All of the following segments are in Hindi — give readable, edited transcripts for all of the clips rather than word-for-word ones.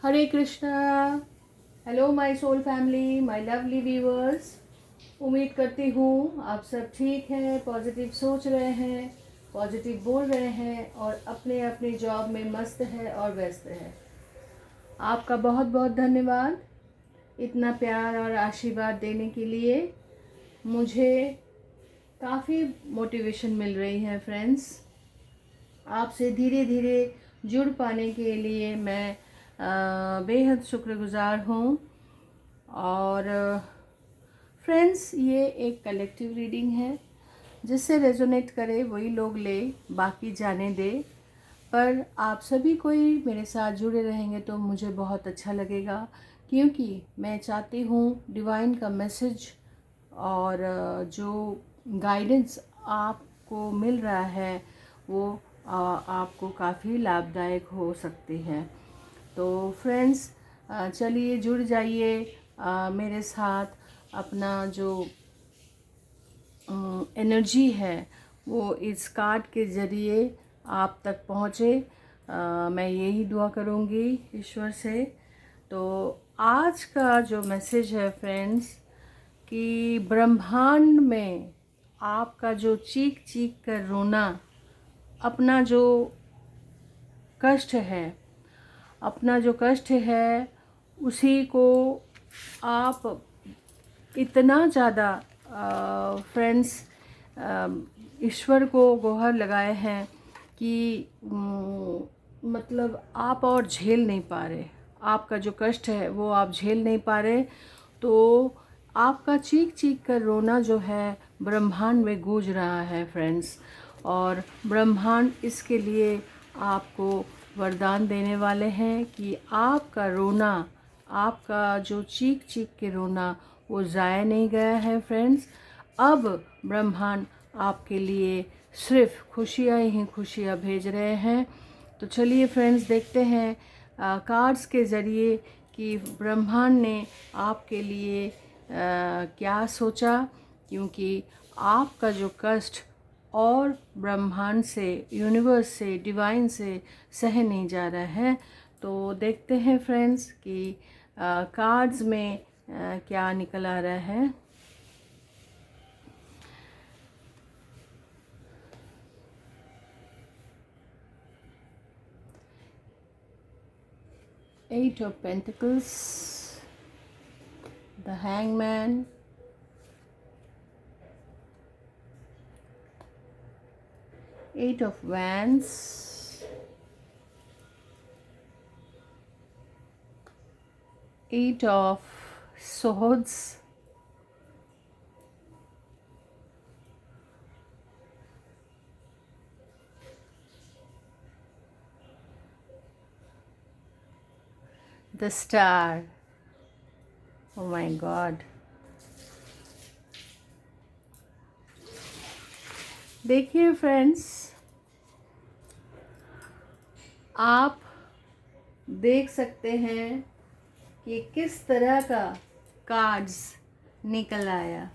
Hare Krishna. Hello my soul family, my lovely viewers. उम्मीद करती हूँ आप सब ठीक हैं, पॉजिटिव सोच रहे हैं, पॉजिटिव बोल रहे हैं और अपने अपने जॉब में मस्त है और व्यस्त है। आपका बहुत बहुत धन्यवाद इतना प्यार और आशीर्वाद देने के लिए। मुझे काफ़ी मोटिवेशन मिल रही है फ्रेंड्स। आपसे धीरे धीरे जुड़ पाने के लिए मैं बेहद शुक्रगुजार हूँ। और फ्रेंड्स, ये एक कलेक्टिव रीडिंग है, जिससे रेजोनेट करे वही लोग ले, बाकी जाने दे। पर आप सभी कोई मेरे साथ जुड़े रहेंगे तो मुझे बहुत अच्छा लगेगा, क्योंकि मैं चाहती हूँ डिवाइन का मैसेज और जो गाइडेंस आपको मिल रहा है वो आपको काफ़ी लाभदायक हो सकती है। तो फ्रेंड्स, चलिए जुड़ जाइए मेरे साथ। अपना जो एनर्जी है वो इस कार्ड के ज़रिए आप तक पहुँचे। मैं यही दुआ करूँगी ईश्वर से। तो आज का जो मैसेज है फ्रेंड्स, कि ब्रह्मांड में आपका जो चीख चीख कर रोना, अपना जो कष्ट है, अपना जो कष्ट है उसी को आप इतना ज़्यादा फ्रेंड्स ईश्वर को गुहार लगाए हैं कि मतलब आप और झेल नहीं पा रहे। आपका जो कष्ट है वो आप झेल नहीं पा रहे, तो आपका चीख चीख कर रोना जो है ब्रह्मांड में गूंज रहा है फ्रेंड्स। और ब्रह्मांड इसके लिए आपको वरदान देने वाले हैं कि आपका रोना, आपका जो चीख चीख के रोना वो ज़ाया नहीं गया है फ्रेंड्स। अब ब्रह्मांड आपके लिए सिर्फ खुशियाँ ही खुशियाँ भेज रहे हैं। तो चलिए फ्रेंड्स, देखते हैं कार्ड्स के ज़रिए कि ब्रह्मांड ने आपके लिए क्या सोचा, क्योंकि आपका जो कष्ट और ब्रह्मांड से, यूनिवर्स से, डिवाइन से सह नहीं जा रहा है। तो देखते हैं फ्रेंड्स कि कार्ड्स में क्या निकल आ रहा है। Eight of Pentacles, the Hangman, Eight of Wands, Eight of Swords, the Star. Oh my God. देखिए फ्रेंड्स, आप देख सकते हैं कि किस तरह का कार्ड्स निकल आया,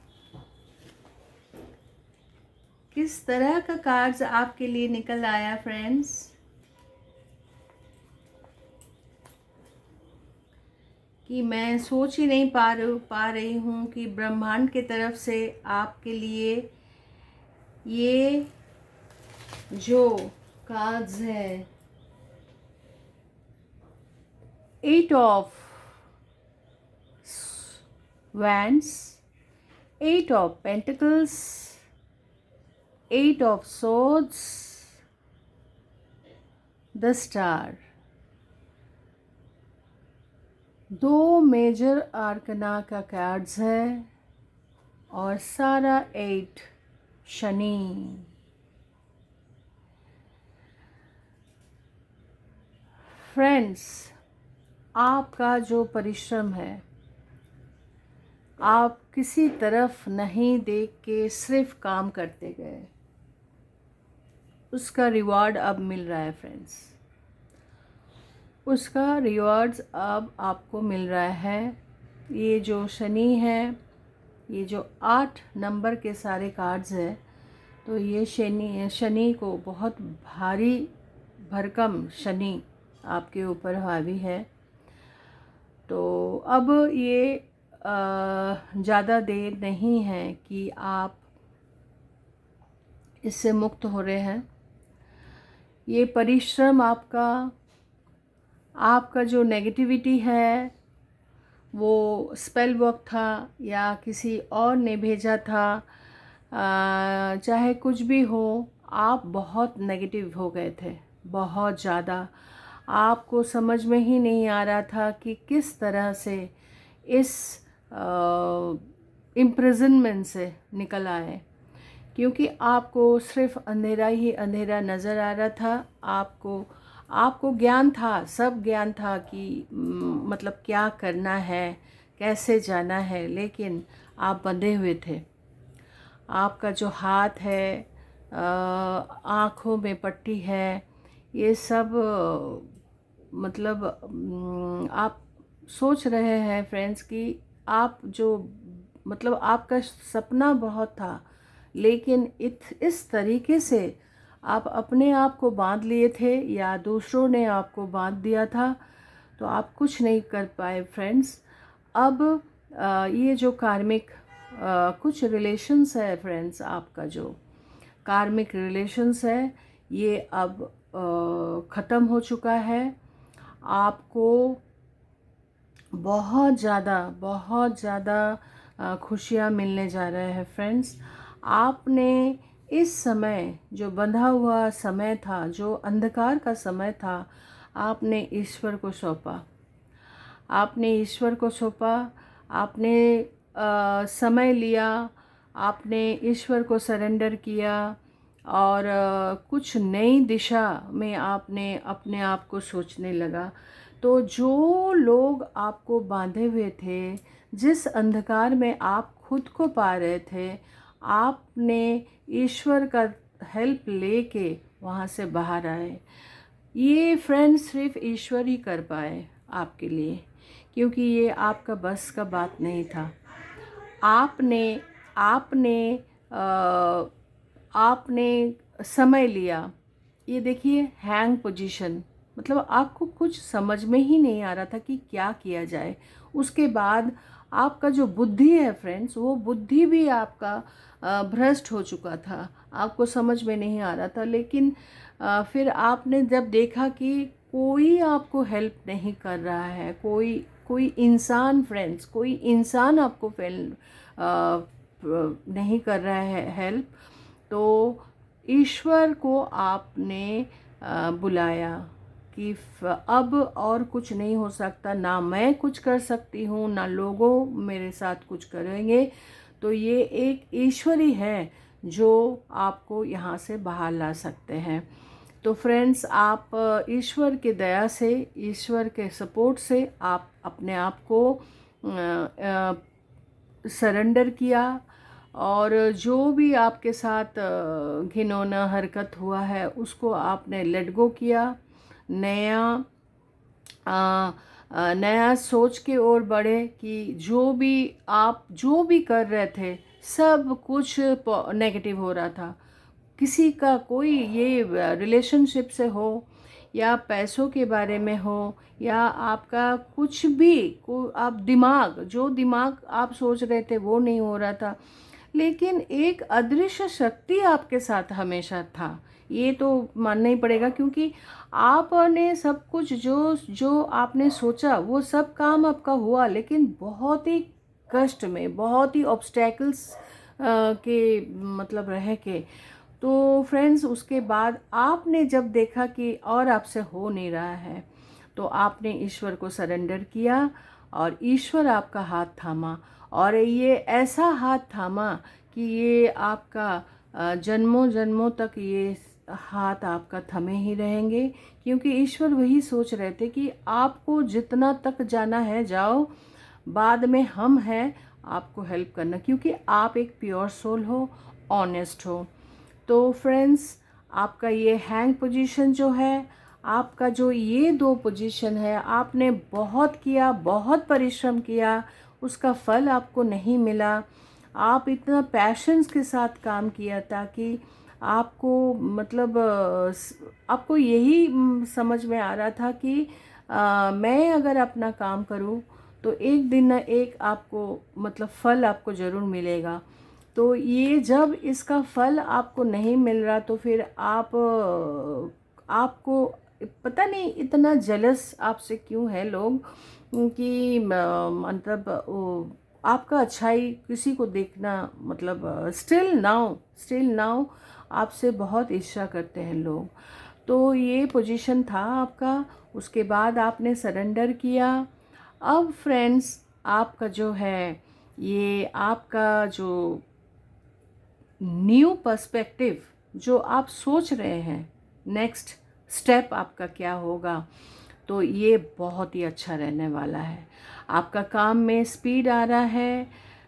किस तरह का कार्ड्स आपके लिए निकल आया फ्रेंड्स। कि मैं सोच ही नहीं पा रही हूँ कि ब्रह्मांड की तरफ से आपके लिए ये जो कार्ड्स है, eight of wands, eight of pentacles, eight of swords, the star, दो मेजर आर्कना का कार्ड्स है और सारा एट शनि। फ्रेंड्स, आपका जो परिश्रम है, आप किसी तरफ नहीं देख के सिर्फ काम करते गए, उसका रिवार्ड अब मिल रहा है फ्रेंड्स। उसका रिवार्ड्स अब आपको मिल रहा है। ये जो शनि है, ये जो 8 नंबर के सारे कार्ड्स हैं, तो ये शनि को बहुत भारी भरकम शनि आपके ऊपर हावी है। तो अब ये ज़्यादा देर नहीं है कि आप इससे मुक्त हो रहे हैं। ये परिश्रम आपका जो नेगेटिविटी है, वो स्पेल वर्क था या किसी और ने भेजा था, चाहे कुछ भी हो, आप बहुत नेगेटिव हो गए थे, बहुत ज़्यादा। आपको समझ में ही नहीं आ रहा था कि किस तरह से इस इम्प्रिजनमेंट से निकल आए, क्योंकि आपको सिर्फ अंधेरा ही अंधेरा नज़र आ रहा था। आपको ज्ञान था, सब ज्ञान था कि मतलब क्या करना है, कैसे जाना है, लेकिन आप बंधे हुए थे। आपका जो हाथ है, आँखों में पट्टी है, ये सब मतलब आप सोच रहे हैं फ्रेंड्स कि आप जो मतलब आपका सपना बहुत था, लेकिन इस तरीके से आप अपने आप को बांध लिए थे या दूसरों ने आपको बांध दिया था, तो आप कुछ नहीं कर पाए फ्रेंड्स। अब ये जो कार्मिक कुछ रिलेशंस है फ्रेंड्स, आपका जो कार्मिक रिलेशंस है, ये अब ख़त्म हो चुका है। आपको बहुत ज़्यादा खुशियाँ मिलने जा रहे हैं फ्रेंड्स। आपने इस समय जो बंधा हुआ समय था, जो अंधकार का समय था, आपने ईश्वर को सौंपा। आपने समय लिया, आपने ईश्वर को सरेंडर किया और कुछ नई दिशा में आपने अपने आप को सोचने लगा। तो जो लोग आपको बांधे हुए थे, जिस अंधकार में आप खुद को पा रहे थे, आपने ईश्वर का हेल्प लेके वहाँ से बाहर आए। ये फ्रेंड्स सिर्फ ईश्वर ही कर पाए आपके लिए, क्योंकि ये आपका बस का बात नहीं था। आपने आपने अ, आपने समय लिया। ये देखिए, हैंग पोजीशन, मतलब आपको कुछ समझ में ही नहीं आ रहा था कि क्या किया जाए। उसके बाद आपका जो बुद्धि है फ्रेंड्स, वो बुद्धि भी आपका भ्रष्ट हो चुका था, आपको समझ में नहीं आ रहा था। लेकिन फिर आपने जब देखा कि कोई आपको हेल्प नहीं कर रहा है, कोई कोई इंसान फ्रेंड्स, कोई इंसान आपको नहीं कर रहा है हेल्प, तो ईश्वर को आपने बुलाया कि अब और कुछ नहीं हो सकता, ना मैं कुछ कर सकती हूँ, ना लोगों मेरे साथ कुछ करेंगे। तो ये एक ईश्वर ही है जो आपको यहाँ से बाहर ला सकते हैं। तो फ्रेंड्स, आप ईश्वर के दया से, ईश्वर के सपोर्ट से आप अपने आप को सरेंडर किया, और जो भी आपके साथ घिनौना हरकत हुआ है, उसको आपने लेट गो किया। नया नया सोच के ओर बढ़े कि जो भी कर रहे थे, सब कुछ नेगेटिव हो रहा था। किसी का कोई ये रिलेशनशिप से हो या पैसों के बारे में हो या आपका कुछ भी आप दिमाग आप सोच रहे थे वो नहीं हो रहा था। लेकिन एक अदृश्य शक्ति आपके साथ हमेशा था, ये तो मानना ही पड़ेगा, क्योंकि आपने सब कुछ जो जो आपने सोचा वो सब काम आपका हुआ, लेकिन बहुत ही कष्ट में, बहुत ही ऑब्स्टेकल्स के मतलब रह के। तो फ्रेंड्स, उसके बाद आपने जब देखा कि और आपसे हो नहीं रहा है, तो आपने ईश्वर को सरेंडर किया और ईश्वर आपका हाथ थामा। और ये ऐसा हाथ थामा कि ये आपका जन्मों जन्मों तक ये हाथ आपका थमे ही रहेंगे, क्योंकि ईश्वर वही सोच रहे थे कि आपको जितना तक जाना है जाओ, बाद में हम हैं आपको हेल्प करना, क्योंकि आप एक प्योर सोल हो, ऑनेस्ट हो। तो फ्रेंड्स, आपका ये हैंग पोजीशन जो है, आपका जो ये दो पोजीशन है, आपने बहुत किया, बहुत परिश्रम किया, उसका फल आपको नहीं मिला। आप इतना पैशंस के साथ काम किया ताकि आपको मतलब आपको यही समझ में आ रहा था कि मैं अगर अपना काम करूँ तो एक दिन न एक आपको मतलब फल आपको ज़रूर मिलेगा। तो ये जब इसका फल आपको नहीं मिल रहा तो फिर आपको पता नहीं इतना जेलस आपसे क्यों है लोग कि मतलब आपका अच्छाई किसी को देखना मतलब स्टिल नाउ आपसे बहुत ईर्ष्या करते हैं लोग। तो ये पोजीशन था आपका, उसके बाद आपने सरेंडर किया। अब फ्रेंड्स आपका जो है ये आपका जो न्यू पर्सपेक्टिव जो आप सोच रहे हैं नेक्स्ट स्टेप आपका क्या होगा, तो ये बहुत ही अच्छा रहने वाला है। आपका काम में स्पीड आ रहा है,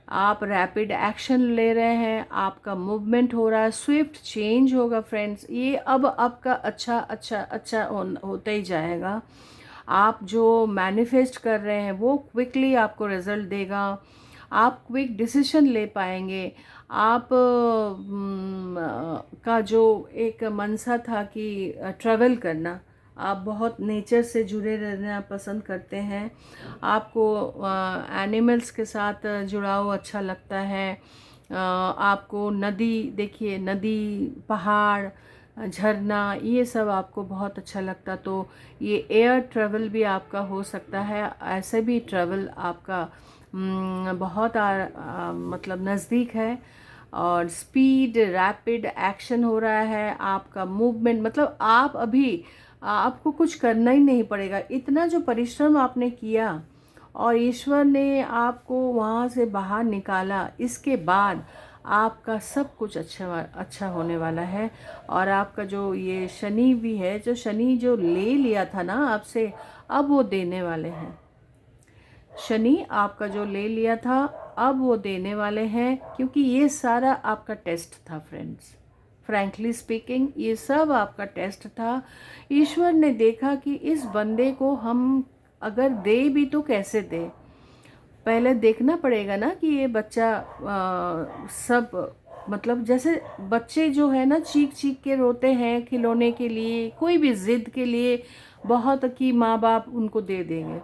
आप रैपिड एक्शन ले रहे हैं, आपका मूवमेंट हो रहा है, स्विफ्ट चेंज होगा फ्रेंड्स। ये अब आपका अच्छा अच्छा अच्छा होता ही जाएगा। आप जो मैनिफेस्ट कर रहे हैं वो क्विकली आपको रिजल्ट देगा। आप क्विक डिसीजन ले पाएंगे। आप का जो एक मनसा था कि ट्रैवल करना, आप बहुत नेचर से जुड़े रहना पसंद करते हैं। आपको एनिमल्स के साथ जुड़ाव अच्छा लगता है। आपको नदी, देखिए नदी, पहाड़, झरना, ये सब आपको बहुत अच्छा लगता। तो ये एयर ट्रैवल भी आपका हो सकता है। ऐसे भी ट्रैवल आपका बहुत मतलब नज़दीक है। और स्पीड रैपिड एक्शन हो रहा है। आपका मूवमेंट मतलब आप अभी आपको कुछ करना ही नहीं पड़ेगा। इतना जो परिश्रम आपने किया और ईश्वर ने आपको वहाँ से बाहर निकाला, इसके बाद आपका सब कुछ अच्छा होने वाला है। और आपका जो ये शनि भी है, जो शनि जो ले लिया था ना आपसे, अब वो देने वाले हैं। शनि आपका जो ले लिया था अब वो देने वाले हैं, क्योंकि ये सारा आपका टेस्ट था फ्रेंड्स। फ्रैंकली स्पीकिंग ये सब आपका टेस्ट था। ईश्वर ने देखा कि इस बंदे को हम अगर दे भी तो कैसे दे। पहले देखना पड़ेगा ना कि ये बच्चा सब मतलब जैसे बच्चे जो है ना चीख चीख के रोते हैं खिलौने के लिए, कोई भी ज़िद के लिए, बहुत कि माँ बाप उनको दे देंगे।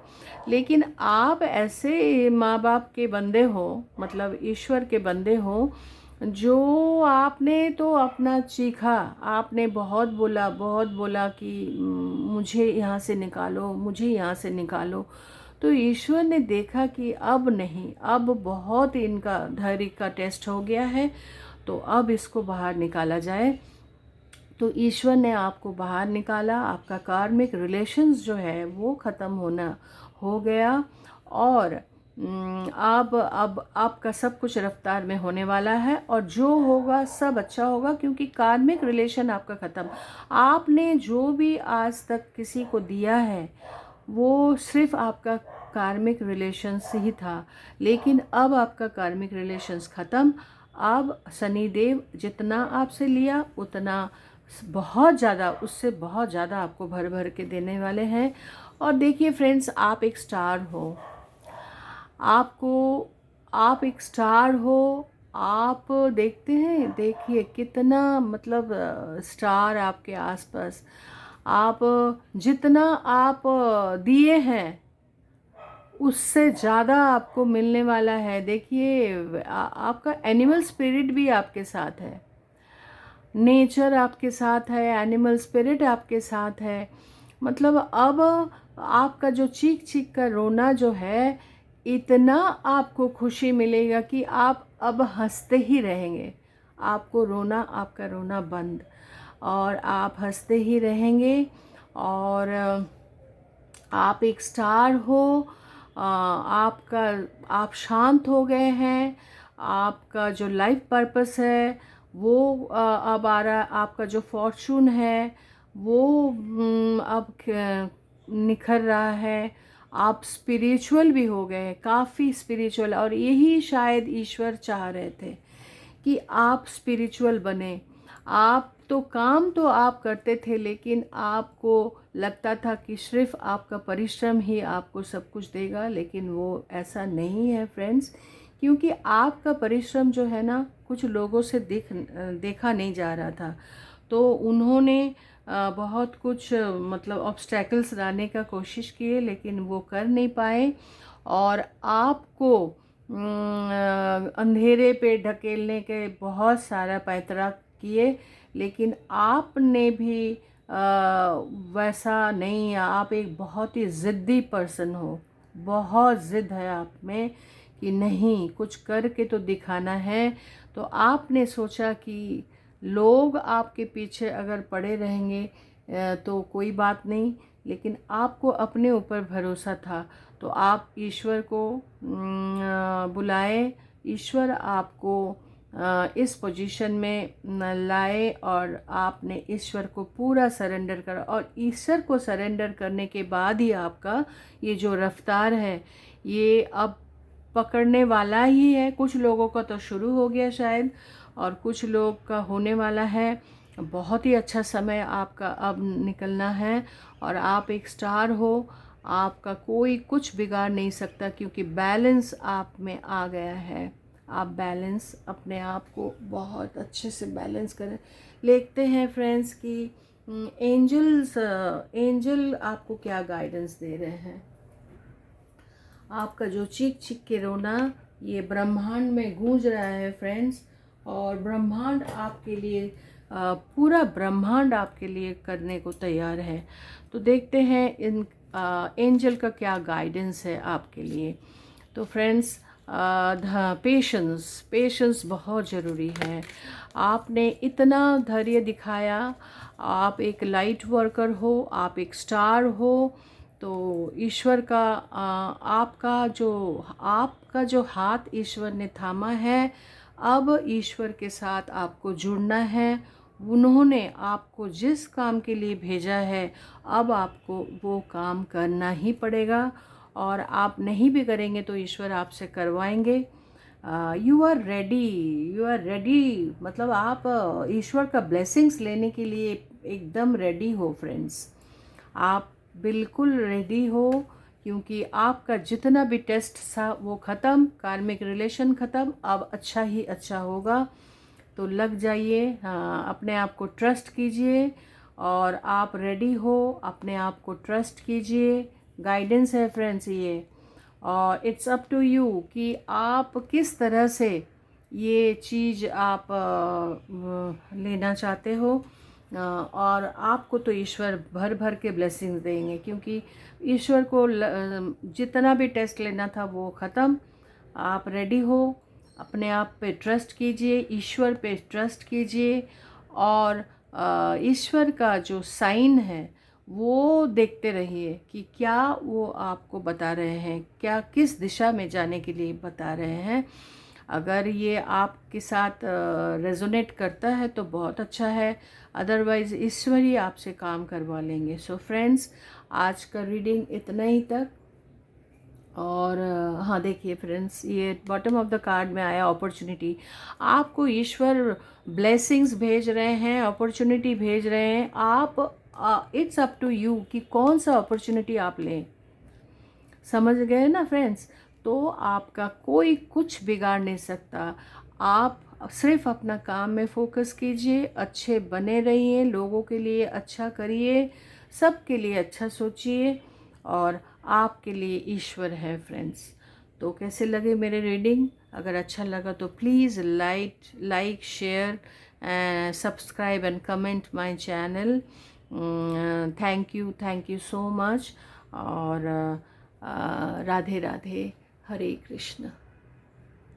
लेकिन आप ऐसे माँ बाप के बंदे हो, मतलब ईश्वर के बंदे हो, जो आपने तो अपना चीखा, आपने बहुत बोला कि मुझे यहाँ से निकालो, मुझे यहाँ से निकालो। तो ईश्वर ने देखा कि अब नहीं, अब बहुत इनका धैर्य का टेस्ट हो गया है, तो अब इसको बाहर निकाला जाए। तो ईश्वर ने आपको बाहर निकाला। आपका कार्मिक रिलेशंस जो है वो ख़त्म होना हो गया। और अब आपका सब कुछ रफ्तार में होने वाला है और जो होगा सब अच्छा होगा, क्योंकि कार्मिक रिलेशन आपका ख़त्म। आपने जो भी आज तक किसी को दिया है वो सिर्फ आपका कार्मिक रिलेशंस ही था, लेकिन अब आपका कार्मिक रिलेशंस ख़त्म। अब शनिदेव जितना आपसे लिया उतना बहुत ज़्यादा, उससे बहुत ज़्यादा आपको भर भर के देने वाले हैं। और देखिए फ्रेंड्स, आप एक स्टार हो, आपको आप एक स्टार हो। आप देखते हैं, देखिए कितना मतलब स्टार आपके आसपास। आप जितना आप दिए हैं उससे ज़्यादा आपको मिलने वाला है। देखिए आपका एनिमल स्पिरिट भी आपके साथ है, नेचर आपके साथ है, एनिमल स्पिरिट आपके साथ है। मतलब अब आपका जो चीख चीख कर रोना जो है, इतना आपको खुशी मिलेगा कि आप अब हंसते ही रहेंगे। आपको रोना, आपका रोना बंद, और आप हंसते ही रहेंगे। और आप एक स्टार हो। आपका आप शांत हो गए हैं। आपका जो लाइफ पर्पस है वो अब आ रहा। आपका जो फॉर्चून है वो अब निखर रहा है। आप स्पिरिचुअल भी हो गए, काफ़ी स्पिरिचुअल। और यही शायद ईश्वर चाह रहे थे कि आप स्पिरिचुअल बने। आप तो काम तो आप करते थे, लेकिन आपको लगता था कि सिर्फ आपका परिश्रम ही आपको सब कुछ देगा, लेकिन वो ऐसा नहीं है फ्रेंड्स। क्योंकि आपका परिश्रम जो है ना कुछ लोगों से देखा नहीं जा रहा था। तो उन्होंने बहुत कुछ मतलब ऑब्स्टैकल्स लाने का कोशिश किए, लेकिन वो कर नहीं पाए और आपको अंधेरे पे ढकेलने के बहुत सारा पैतरा किए, लेकिन आपने भी वैसा नहीं। आप एक बहुत ही ज़िद्दी पर्सन हो, बहुत ज़िद है आप में कि नहीं कुछ करके तो दिखाना है। तो आपने सोचा कि लोग आपके पीछे अगर पड़े रहेंगे तो कोई बात नहीं, लेकिन आपको अपने ऊपर भरोसा था। तो आप ईश्वर को बुलाए, ईश्वर आपको इस पोजीशन में लाए और आपने ईश्वर को पूरा सरेंडर करा। और ईश्वर को सरेंडर करने के बाद ही आपका ये जो रफ्तार है ये अब पकड़ने वाला ही है। कुछ लोगों का तो शुरू हो गया शायद, और कुछ लोग का होने वाला है। बहुत ही अच्छा समय आपका अब निकलना है और आप एक स्टार हो। आपका कोई कुछ बिगाड़ नहीं सकता, क्योंकि बैलेंस आप में आ गया है। आप बैलेंस अपने आप को बहुत अच्छे से बैलेंस करें। देखते हैं फ्रेंड्स कि एंजल आपको क्या गाइडेंस दे रहे हैं। आपका जो चीख चीख के रोना ये ब्रह्मांड में गूंज रहा है फ्रेंड्स, और ब्रह्मांड आपके लिए पूरा ब्रह्मांड आपके लिए करने को तैयार है। तो देखते हैं इन एंजल का क्या गाइडेंस है आपके लिए। तो फ्रेंड्स पेशेंस बहुत ज़रूरी है। आपने इतना धैर्य दिखाया, आप एक लाइट वर्कर हो, आप एक स्टार हो। तो ईश्वर का आपका जो हाथ ईश्वर ने थामा है, अब ईश्वर के साथ आपको जुड़ना है। उन्होंने आपको जिस काम के लिए भेजा है अब आपको वो काम करना ही पड़ेगा, और आप नहीं भी करेंगे तो ईश्वर आपसे करवाएंगे। यू आर रेडी, मतलब आप ईश्वर का ब्लेसिंग्स लेने के लिए एकदम रेडी हो फ्रेंड्स। आप बिल्कुल रेडी हो, क्योंकि आपका जितना भी टेस्ट था वो ख़त्म, कार्मिक रिलेशन ख़त्म, अब अच्छा ही अच्छा होगा। तो लग जाइए, हाँ, अपने आप को ट्रस्ट कीजिए और आप रेडी हो। अपने आप को ट्रस्ट कीजिए। गाइडेंस है फ्रेंड्स ये, और इट्स अप टू यू कि आप किस तरह से ये चीज़ आप लेना चाहते हो। और आपको तो ईश्वर भर भर के ब्लेसिंग्स देंगे, क्योंकि ईश्वर को जितना भी टेस्ट लेना था वो ख़त्म। आप रेडी हो। अपने आप पे ट्रस्ट कीजिए, ईश्वर पे ट्रस्ट कीजिए, और ईश्वर का जो साइन है वो देखते रहिए कि क्या वो आपको बता रहे हैं, क्या किस दिशा में जाने के लिए बता रहे हैं। अगर ये आपके साथ रेजोनेट करता है तो बहुत अच्छा है, अदरवाइज़ ईश्वर ही आपसे काम करवा लेंगे। सो फ्रेंड्स, आज का रीडिंग इतना ही तक। और हाँ देखिए फ्रेंड्स, ये बॉटम ऑफ द कार्ड में आया अपॉर्चुनिटी। आपको ईश्वर ब्लेसिंग्स भेज रहे हैं, अपॉर्चुनिटी भेज रहे हैं। आप इट्स अप टू यू कि कौन सा अपॉर्चुनिटी आप लें। समझ गए ना फ्रेंड्स? तो आपका कोई कुछ बिगाड़ नहीं सकता। आप सिर्फ अपना काम में फोकस कीजिए, अच्छे बने रहिए, लोगों के लिए अच्छा करिए, सबके लिए अच्छा सोचिए, और आपके लिए ईश्वर है फ्रेंड्स। तो कैसे लगे मेरे रीडिंग? अगर अच्छा लगा तो please like share and subscribe and comment my channel. Thank you so much. और राधे राधे, हरे कृष्ण।